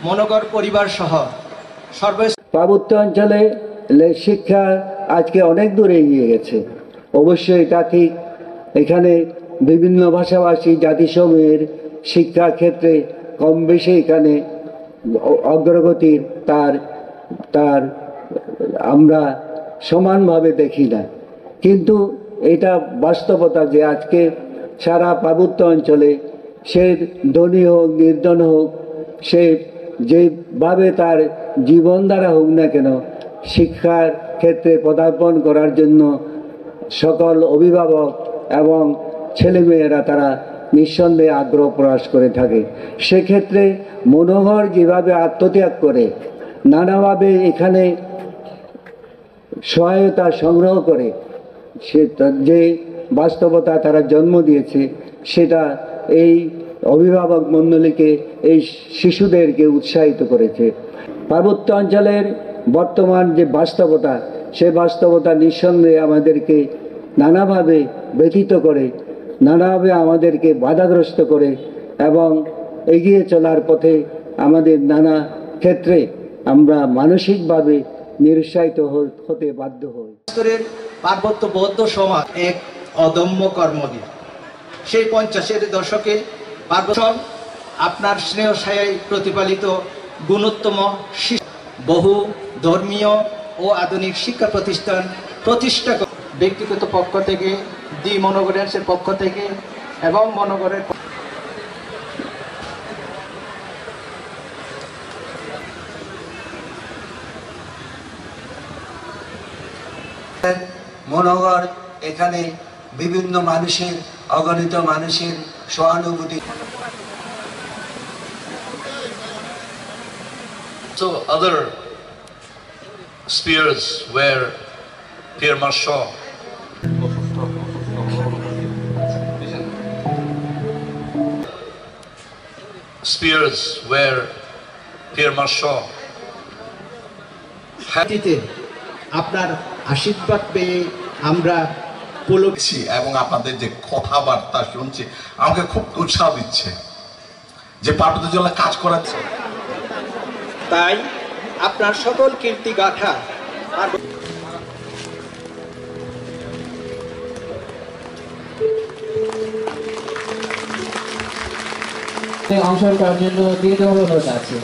মনোগড় পরিবার সহ পার্বত্য অঞ্চলে শিক্ষা আজকে অনেক দূরে এগিয়ে গেছে। অবশ্যই এটা ঠিক, এখানে বিভিন্ন ভাষাভাষী জাতিসমূহের শিক্ষা ক্ষেত্রে কম বেশি এখানে অগ্রগতির তার আমরা সমানভাবে দেখি না, কিন্তু এটা বাস্তবতা যে আজকে সারা পার্বত্য অঞ্চলে সে ধনী হোক নির্ধন হোক, সে যেভাবে তার জীবনধারা হোক না কেন, শিক্ষার ক্ষেত্রে পদার্পণ করার জন্য সকল অভিভাবক এবং ছেলেমেয়েরা তারা নিঃসন্দেহে আগ্রহ প্রকাশ করে থাকে। সেক্ষেত্রে মনোহর যেভাবে আত্মত্যাগ করে নানাভাবে এখানে সহায়তা সংগ্রহ করে সে যে বাস্তবতা তারা জন্ম দিয়েছে, সেটা এই অভিভাবক মণ্ডলীকে, এই শিশুদেরকে উৎসাহিত করেছে। পার্বত্য অঞ্চলের বর্তমান যে বাস্তবতা, সে বাস্তবতা নিঃসন্দেহে আমাদেরকে নানাভাবে ব্যথিত করে, নানাভাবে আমাদেরকে বাধাগ্রস্ত করে এবং এগিয়ে চলার পথে আমাদের নানা ক্ষেত্রে আমরা মানসিকভাবে নিরুৎসাহিত হতে বাধ্য হই। পার্বত্য বৌদ্ধ সমাজ এক অদম্য কর্মবীর। সেই 50-এর দশকে পার্বত্য আপনার স্নেহ ছায়ায় প্রতিপালিত গুণোত্তম বহু ধর্মীয় ও আধুনিক শিক্ষা প্রতিষ্ঠান প্রতিষ্ঠা ব্যক্তিগত পক্ষ থেকে, দি মনোগড়ের পক্ষ থেকে এবং মনোগড়ের মনোহর এখানে বিভিন্ন মানুষের, অগণিত মানুষের সহানুভূতি। So other spheres where Pierre Marchand আপনার আশীর্বাদ পেয়ে আমরা উপলব্ধি এবং আপনাদের যে কথাবার্তা শুনছি আমাকে খুব উৎসাহ দিচ্ছে যে পার্বত্য জেলা কাজ করাচ্ছে। তাই আপনার সকল কীর্তি গাথা অংশগ্রহণ করার জন্য দীর্ঘ অনুরোধ আছে।